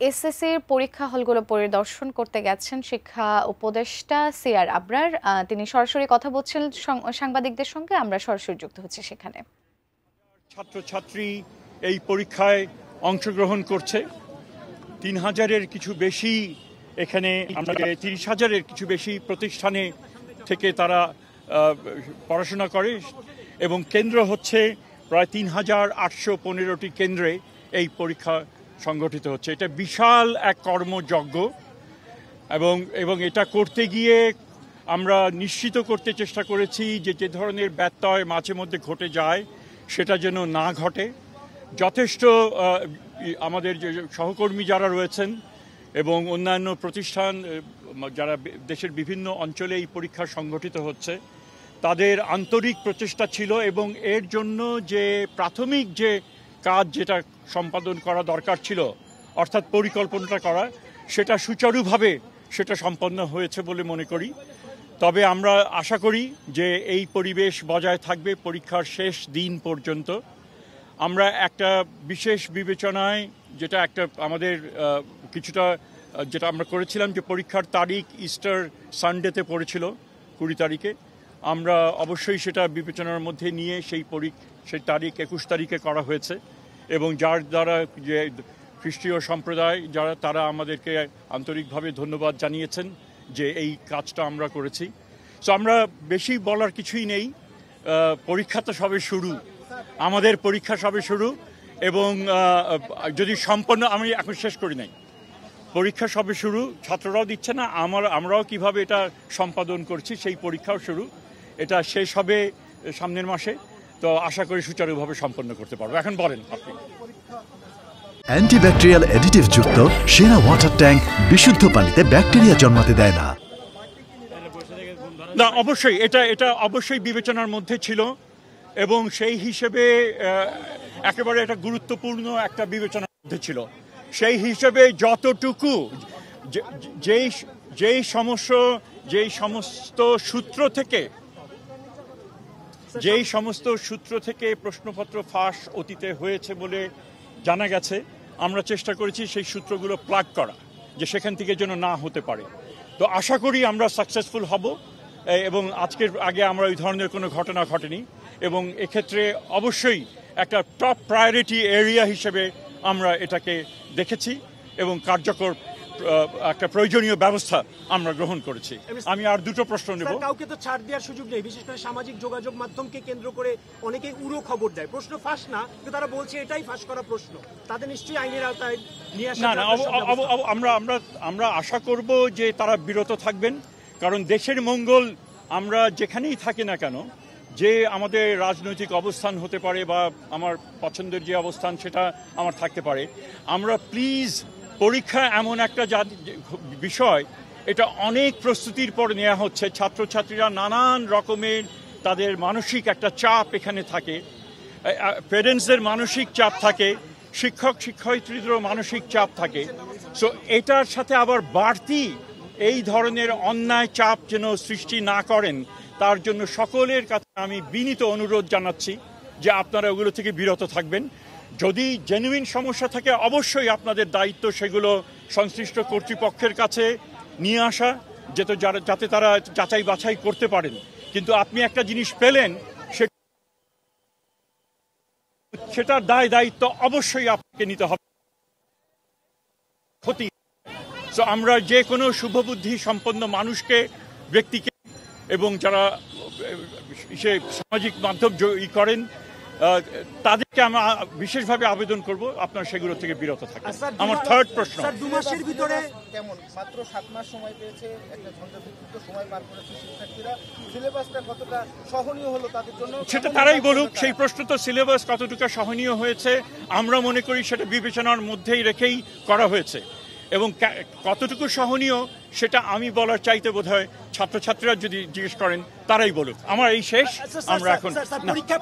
এসএসসির পরীক্ষা হলগুলো পরিদর্শন করতে গেছেন শিক্ষা উপদেষ্টা সিআর আবরার। তিনি সরাসরি কথা বলছেন সাংবাদিকদের সঙ্গে। আমরা সরাসরি যুক্ত হচ্ছি সেখানে। ছাত্রছাত্রী এই পরীক্ষায় অংশগ্রহণ করছে। ৩,০০০-এর কিছু বেশি এখানে আমরা ৩০,০০০-এর কিছু বেশি প্রতিষ্ঠানে থেকে তারা পড়াশোনা করে এবং কেন্দ্র হচ্ছে প্রায় ৩,৮১৫টি কেন্দ্রে এই পরীক্ষা সংগঠিত হচ্ছে। এটা বিশাল এক কর্মযজ্ঞ এবং এটা করতে গিয়ে আমরা নিশ্চিত করতে চেষ্টা করেছি যে ধরনের ব্যত্যয় মাঝে মধ্যে ঘটে যায় সেটা যেন না ঘটে। যথেষ্ট আমাদের যে সহকর্মী যারা রয়েছেন এবং অন্যান্য প্রতিষ্ঠান যারা দেশের বিভিন্ন অঞ্চলে এই পরীক্ষা সংগঠিত হচ্ছে তাদের আন্তরিক প্রচেষ্টা ছিল এবং এর জন্য যে প্রাথমিক যে কাজ যেটা সম্পাদন করা দরকার ছিল অর্থাৎ পরিকল্পনাটা করা সেটা সুচারুভাবে সেটা সম্পন্ন হয়েছে বলে মনে করি। তবে আমরা আশা করি যে এই পরিবেশ বজায় থাকবে পরীক্ষার শেষ দিন পর্যন্ত। আমরা একটা বিশেষ বিবেচনায় যেটা একটা আমাদের কিছুটা যেটা আমরা করেছিলাম যে পরীক্ষার তারিখ ইস্টার সানডেতে পড়েছিল 20 তারিখে। আমরা অবশ্যই সেটা বিবেচনার মধ্যে নিয়ে সেই তারিখ 21 তারিখে করা হয়েছে এবং যার দ্বারা যে খ্রিস্টীয় সম্প্রদায় যারা তারা আমাদেরকে আন্তরিকভাবে ধন্যবাদ জানিয়েছেন যে এই কাজটা আমরা করেছি। সো আমরা বেশি বলার কিছুই নেই। পরীক্ষা তো সবে শুরু, আমাদের পরীক্ষা সবে শুরু এবং যদি সম্পন্ন আমি এখন শেষ করি নাই, পরীক্ষা সবে শুরু, ছাত্ররাও দিচ্ছে না, আমরাও কিভাবে এটা সম্পাদন করছি সেই পরীক্ষাও শুরু। এটা শেষ হবে সামনের মাসে, তো আশা করি সুচারুভাবে সম্পন্ন করতে পারবো। এখন বলেন আপনি। অ্যান্টিব্যাকটেরিয়াল অ্যাডিটিভ যুক্ত সেরা ওয়াটার ট্যাঙ্ক বিশুদ্ধ পানিতে ব্যাকটেরিয়া জন্মাতে দেয় না। না, অবশ্যই এটা অবশ্যই বিবেচনার মধ্যে ছিল এবং সেই হিসেবে একেবারে একটা গুরুত্বপূর্ণ একটা বিবেচনার মধ্যে ছিল। সেই হিসেবে যতটুকু যেই সমস্ত সূত্র থেকে প্রশ্নপত্র ফাঁস অতীতে হয়েছে বলে জানা গেছে, আমরা চেষ্টা করেছি সেই সূত্রগুলো প্লাগ করা, যে সেখান থেকে যেন না হতে পারে। তো আশা করি আমরা সাকসেসফুল হব এবং আজকের আগে আমরা ওই ধরনের কোনো ঘটনা ঘটেনি এবং এক্ষেত্রে অবশ্যই একটা টপ প্রায়োরিটি এরিয়া হিসেবে আমরা এটাকে দেখেছি এবং কার্যকর একটা প্রয়োজনীয় ব্যবস্থা আমরা গ্রহণ করেছি। আমি আর দুটো প্রশ্ন নেব। কাউকে তো ছাড় দেওয়ার সুযোগ নেই, বিশেষ করে সামাজিক যোগাযোগ মাধ্যমকে কেন্দ্র করে অনেকেই উড়ো খবর দেয়। প্রশ্ন ফাঁস না, কিন্তু তারা বলছে এটাই ফাঁস করা প্রশ্ন, তাদের নিশ্চয়ই আইনের আওতায় নিয়ে আসা। না, আমরা আশা করব যে তারা বিরত থাকবেন, কারণ দেশের মঙ্গল আমরা যেখানেই থাকি না কেন, যে আমাদের রাজনৈতিক অবস্থান হতে পারে বা আমার পছন্দের যে অবস্থান সেটা আমার থাকতে পারে, আমরা প্লিজ পরীক্ষা এমন একটা বিষয়, এটা অনেক প্রস্তুতির পর নেওয়া হচ্ছে। ছাত্রছাত্রীরা নানান রকমের তাদের মানসিক একটা চাপ এখানে থাকে, প্যারেন্টসদের মানসিক চাপ থাকে, শিক্ষক শিক্ষয়িত্রীদেরও মানসিক চাপ থাকে। সো এটার সাথে আবার বাড়তি এই ধরনের অন্যায় চাপ যেন সৃষ্টি না করেন, তার জন্য সকলের কাছে আমি বিনীত অনুরোধ জানাচ্ছি যে আপনারা ওগুলো থেকে বিরত থাকবেন। যদি জেনুইন সমস্যা থাকে অবশ্যই আপনাদের দায়িত্ব সেগুলো সংশ্লিষ্ট কর্তৃপক্ষের কাছে নিয়ে আসা, যাতে তারা যাচাই বাছাই করতে পারেন। কিন্তু আপনি একটা জিনিস পেলেন, সেটার দায়িত্ব অবশ্যই আপনাকে নিতে হবে। ক্ষতি আমরা যে কোনো শুভবুদ্ধি সম্পন্ন মানুষকে, ব্যক্তিকে এবং যারা সামাজিক মাধ্যম করেন তাদেরকে আমরা বিশেষভাবে আবেদন করব আপনারা সেগুলো থেকে বিরত থাকেন। আমার থার্ড প্রশ্ন, 2 মাসের ভিতরে কেমন মাত্র 7 মাস সময় পেয়েছে, একটা ঝঞ্ঝাবিক্ষুব্ধ সময় পার করেছে শিক্ষার্থীরা, সিলেবাসটা কতটা সহনীয় হলো তাদের জন্য সেটা তারাই বলুক। সেই প্রশ্ন তো সিলেবাস কতটুকু সহনীয় হয়েছে আমরা মনে করি সেটা বিবেচনার মধ্যেই রেখেই করা হয়েছে এবং কতটুকু সহনীয় সেটা আমি বলার চাইতে বোধহয় ছাত্রছাত্রীরা যদি জিজ্ঞেস করেন তারাই বলুক। আমার এই শেষ। আমরা এখন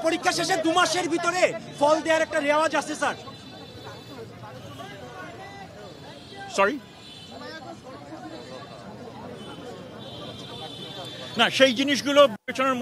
পরীক্ষা শেষে 2 মাসের ভিতরে ফল দেওয়ার একটা রেওয়াজ আছে স্যার। সরি, না, সেই জিনিসগুলো বিবেচনার